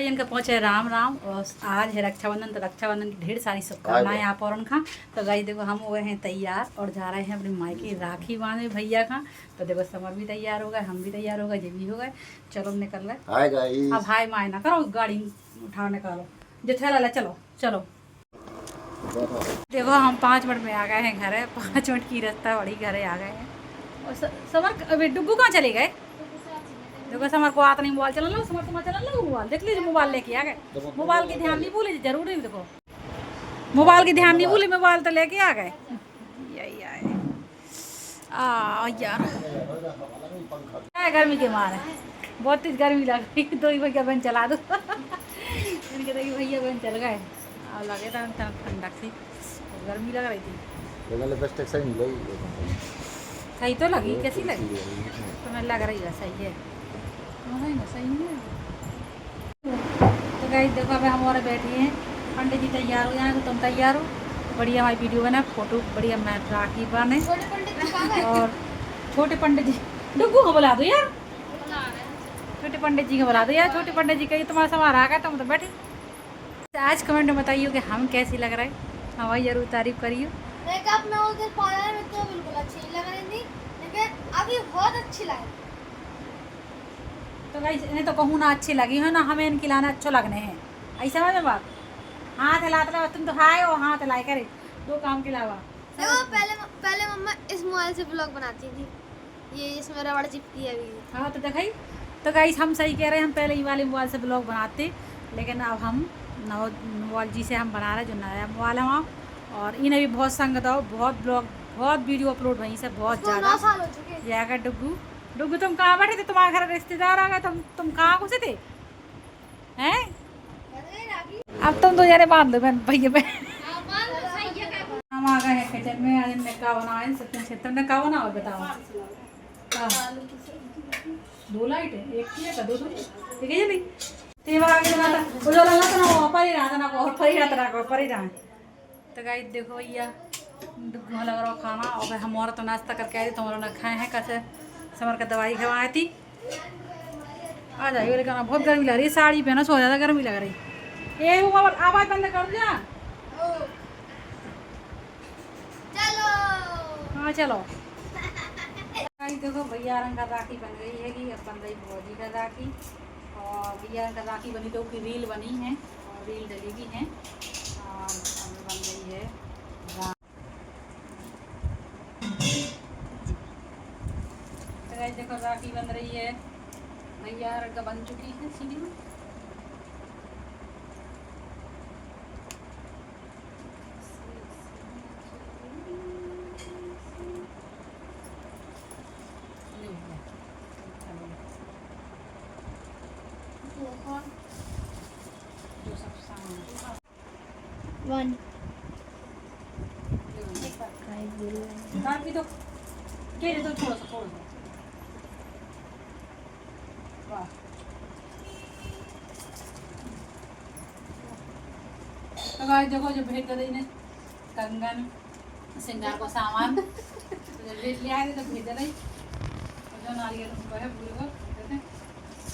इनका पहुंचे राम राम। और आज है रक्षाबंधन, तो रक्षाबंधन की ढेर सारी शुभकामनाएं आप और उनका। तो गाइस देखो हम हुए हैं तैयार और जा रहे हैं अपने मायके राखी बांधे भैया का। तो देखो समर भी तैयार हो गए, हम भी तैयार हो गए, ये भी हो गए। चलो निकल रहे। Hi guys. अब हाय माय ना करो, गाड़ी उठाओ निकालो जो थैला ला। चलो चलो देखो हम 5 मिनट में आ गए हैं घर है। 5 मिनट की रास्ता बड़ी घरे आ गए हैं। और समर अभी डुग्गू कहाँ चले गए? देखो समर को आता नहीं मोबाइल चला लो। समर तुम्हारा चला लो मोबाइल, देख लीजिए मोबाइल लेके आ गए। मोबाइल की ध्यान नहीं भूले जरूर नहीं। देखो मोबाइल की ध्यान नहीं भूले, मोबाइल तो लेके आ गए। यही आए यार गर्मी के मारे बहुत तेज गर्मी लग रही। दो ही भैया बहन चला दो। इनके तो भैया बहन चल गए और लगे था ठंडक सी, गर्मी लग रही थी। सही तो लगी, कैसी लगी? तुम्हें लग रही है सही है, सही है। तो गाइस देखो अब हम और बैठे हैं। पंडित जी तैयार हो जाए तो तुम तैयार हो, बढ़िया हमारी वीडियो बना, फोटो बढ़िया मैं राखी बने। और छोटे पंडित जी डुग्गू को बुला दो यार, छोटे पंडित जी को बुला दो यार। छोटे पंडित जी का तुम्हारा सामान आ गया, तुम तो बैठे। आज कमेंट में बताइए कि हम कैसी लग रहे हैं, हमारी जरूर तारीफ करिए। बिल्कुल अच्छी लग रही थी, लेकिन अभी बहुत अच्छी लगी। तो गाइस इन्हें तो कहूँ ना अच्छी लगी है ना, हमें इनकी लाना अच्छो लगने हैं। ऐसा समझ में बात, हाथ हिलाते तुम तो हाय और हाथ हिलाए करे, दो काम के अलावा। देखो पहले मम्मा इस मोबाइल से ब्लॉग बनाती थी, ये इसमें रबड़ चिपकी है अभी। हाँ तो दिखाई। तो गाइस हम सही कह रहे हैं, हम पहले ही वाले मोबाइल से ब्लॉग बनाते, लेकिन अब हम नव मोबाइल जी से हम बना रहे हैं, जो नया मोबाइल है वहाँ। और इन्हें भी बहुत संगत हो, बहुत ब्लॉग बहुत वीडियो अपलोड वहीं से बहुत ज़्यादा। 9 साल हो चुके जाएगा। डुग्गू डुग्गू तुम कहाँ बैठे थे? तुम्हारे घर रिश्तेदार आ गए, तुम कहाँ घुसे थे हैं? अब तुम तो यारे बांध लो बहन भैया बहन। हम आ गए हैं किचन में। आज हमने क्या बनाया? सत्यम क्षेत्र ने क्या बनाओ बताओ। दो लाइट है, एक की है दो ठीक है नहीं तेवा आगे ना था वो जो लगा था ना वो पर ही रहा था ना, वो पर ही रहता ना पर ही रहा। तो गाइस देखो भैया डुग्गू लग रहा खाना। और भाई हम और तो नाश्ता करके आए थे, तुम लोगों ने खाए हैं कैसे? समर का दवाई खवाई थी। आ जाइए लेकिन बहुत गर्मी लग रही है, साड़ी पहनो सो ज़्यादा गर्मी लग रही। ए वो आवाज़ बंद कर दिया। चलो हाँ चलो। देखो भैया रंग का राखी बन गई है कि अब बन रही भौजी का राखी। और भैया का राखी बनी तो उसकी रील बनी है और रील डलेगी है। और बन गई है तो देखो राखी बन रही है, भैया रंग का बन चुकी है सीधी में। वन भी तो थोड़ा सा वाह। तो गाइस देखो जो भेज कर ने कंगन श्रृंगार को सामान तो भेज ले आए थे तो भेज रही और जो नारियल है पूरे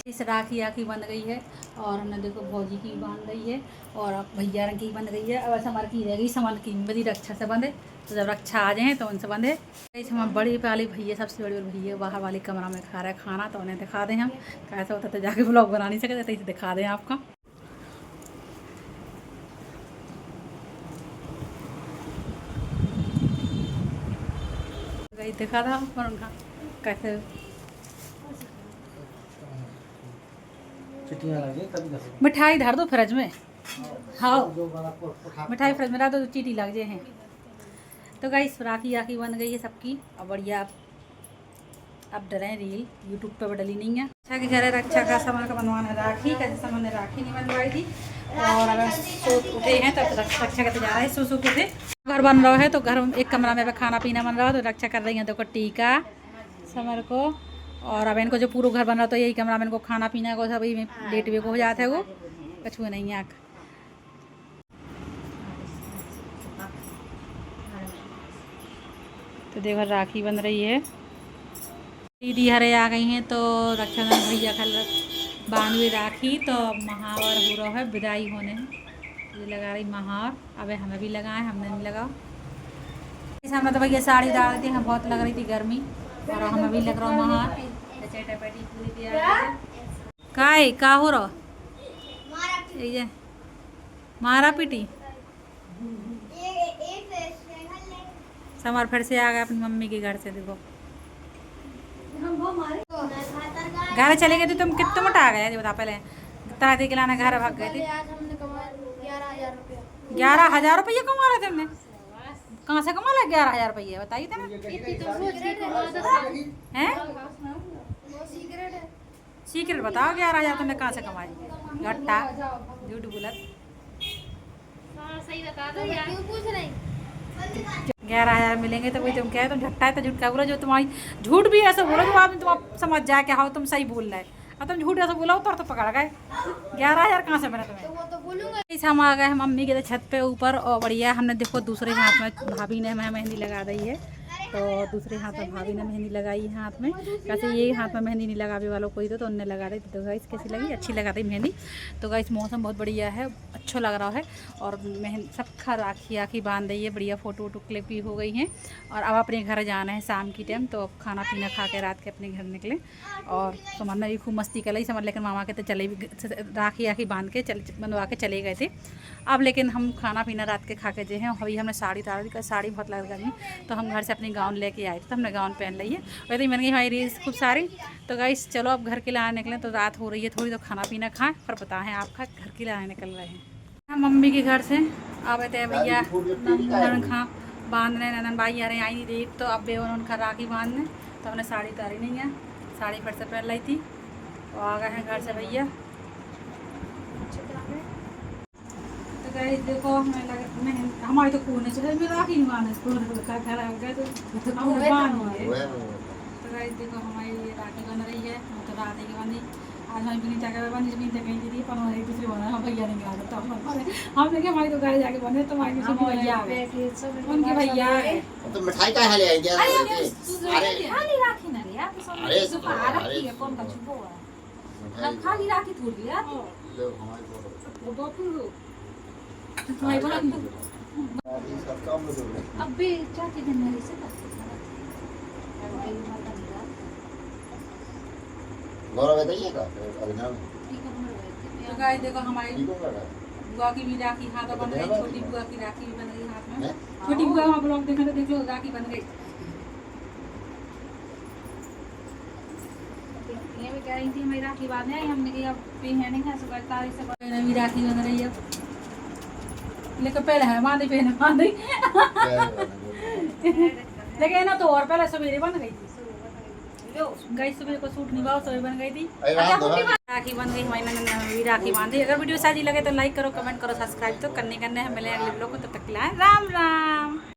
इस राखी आखी बन गई है। और हमने देखो भौजी की बांध गई है और अब भैया रंग की बन गई है। अब समर की रह गई, समर की बड़ी रक्षा से बंधे। तो जब रक्षा आ जाए तो उनसे बंधे। हम बड़ी वाली भैया सबसे बड़ी भैया बाहर वाली कमरा में खा रहे खाना, तो उन्हें दिखा दें हम कैसा होता। तो जाके ब्लॉग बना नहीं सकते, तो इसे दिखा दें आपका। दिखा था पर उनका कैसे मिठाई धर दो फ्रिज में। हाँ मिठाई फ्रिज में रख दो तो चीटी लग जाए हैं। तो गाइस राखी आखी बन गई है सबकी और बढ़िया। अब डरें रील यूट्यूब पर डली नहीं है। अच्छा कि घर रक्षा का सामान का बनवाना राखी कैसे सामान ने राखी नहीं बनवाई थी। और अगर सो उठे हैं तब रक्षा के तैयार है, सो के थे। घर बन रहा है तो घर एक कमरा में खाना पीना बन रहा है, तो रक्षा कर रही है। देखो टीका समर को। और अब इनको जो पूरा घर बन रहा तो यही कमरा में इनको खाना पीना को सभी में लेट वे को हो जाता है, वो कछुए नहीं आँख। तो देखो राखी बन रही है। दीदी हरे आ गई हैं तो रक्षाबंधन भैया बानवे राखी तो महावर हो रहा है, विदाई होने ये लगा रही महावर। अब हमें भी लगाए, हमने नहीं लगाओ। इस हमें तो भैया साड़ी डाल दी, हमें बहुत लग रही थी गर्मी और हमें भी लग रहा महावर। का हो रहा ये मारा पीटी। समर फिर से आ गए अपनी मम्मी के घर से। देखो घर चले गए थे तुम, कितने मोटा आ गए बता पहले। तरह दे के लाना घर भाग गए थे। 11,000 रुपये कमा रहे थे हमने। कहाँ से कमा ला 11,000 रुपये बताइए थे ना। हैं सीक्रेट बताओ 11,000 तुमने कहाँ से कमाए? घट्टा झूठ बोलत। 11,000 मिलेंगे तो वही तुम कह तुम झट्टा है तो झूठ का बोला। जो तुम्हारी झूठ भी ऐसा बोलो जो आदमी तुम समझ जाए क्या हो तुम सही बोल रहे। और तुम झूठ ऐसा बोला तो पकड़ गए। 11,000 कहाँ से मिला तुम्हें? इस हम आ गए हैं मम्मी के छत पे ऊपर और बढ़िया हमने देखो दूसरे हाथ में भाभी ने हमें मेहंदी लगा दी है। तो दूसरे हाथ में भाभी ने मेहंदी लगाई है हाथ में। कैसे ये हाथ में मेहंदी नहीं लगावे वालों कोई तो उनने लगा रही। तो गाइस कैसी लगी? अच्छी लगा रही मेहंदी। तो गाइस मौसम बहुत बढ़िया है, अच्छा लग रहा है। और मेहंदी सबका राखी आखी बांध रही है, बढ़िया फ़ोटो वोटो क्लिप भी हो गई हैं। और अब अपने घर जाना है शाम की टाइम। तो अब खाना पीना खा के रात के अपने घर निकले। और समर ने भी खूब मस्ती कर ली समर, लेकिन मामा के तो चले भी राखी आखी बांध के बनवा के चले गए थे। अब लेकिन हम खाना पीना रात के खा के जो है अभी हमने साड़ी ताड़ी का साड़ी बहुत लग गई। तो हम घर से अपनी गाउन लेके आए थे तो हमने गाउन पहन ली है। वैसे ही बन गई हमारी रील्स खूब सारी। तो गाइस चलो अब घर के लिए आने निकले। तो रात हो रही है थोड़ी, तो खाना पीना खाएं फिर बताएं आपका घर के लिए आने निकल रहे हैं। हम मम्मी के घर से आवे थे भैया नंदन खा बांधने। नंदन भाई आ रहे आई नहीं देख तो अब उनका राखी बांधने। तो हमने साड़ी तारी नहीं है, साड़ी फिर से पहन ली थी। तो आ गए हैं घर से भैया। तो गाइस देखो हमें लगे हमारी तो खून है मेरा राखी नहीं बांधे इसको खड़ा हो गया तो हम बांध दिए। तो गाइस देखो हमारी ये राखी बन रही है। तो रात की बनी आज हमें बिनीता का बनी बिनीता कहीं दीदी पर हमारी दूसरी बना हम भैया नहीं आ तो हम लेके हमारी तो घर जाके बने। तो हमारी दूसरी भैया आ गए उनके भैया आ गए। तो मिठाई का है ले आएंगे। अरे खाली राखी ना लिया तो सब सुपा रखी है कौन का छुपो है अब खाली राखी थोड़ी यार लो हमारे वो बापू तुम्हारी बोला अब भी चाची दिन मेरे से गौरव बताइएगा अभिनव। तो गाइस देखो हमारी बुआ की भी राखी हाथ बन गई। छोटी बुआ की राखी भी बन गई हाथ में। छोटी बुआ वहाँ ब्लॉग देखा तो देख लो राखी बन गई। ये भी कह रही थी हमारी राखी बांधने आई हमने कि अब पहने है सुबह तारीख से भी राखी बन रही है। लेकिन पहले है बांधी पहने बांधी लेकिन ना तो और पहले सवेरे बन गई थी। गई सुबह को सूट निभाओ सुबह बन गई थी। राखी बन गई हमारी नंदन भी राखी बांधी। अगर वीडियो अच्छी लगे तो लाइक करो, कमेंट करो, सब्सक्राइब तो करने है। मिले अगले ब्लॉग को, तब तक के लिए राम राम।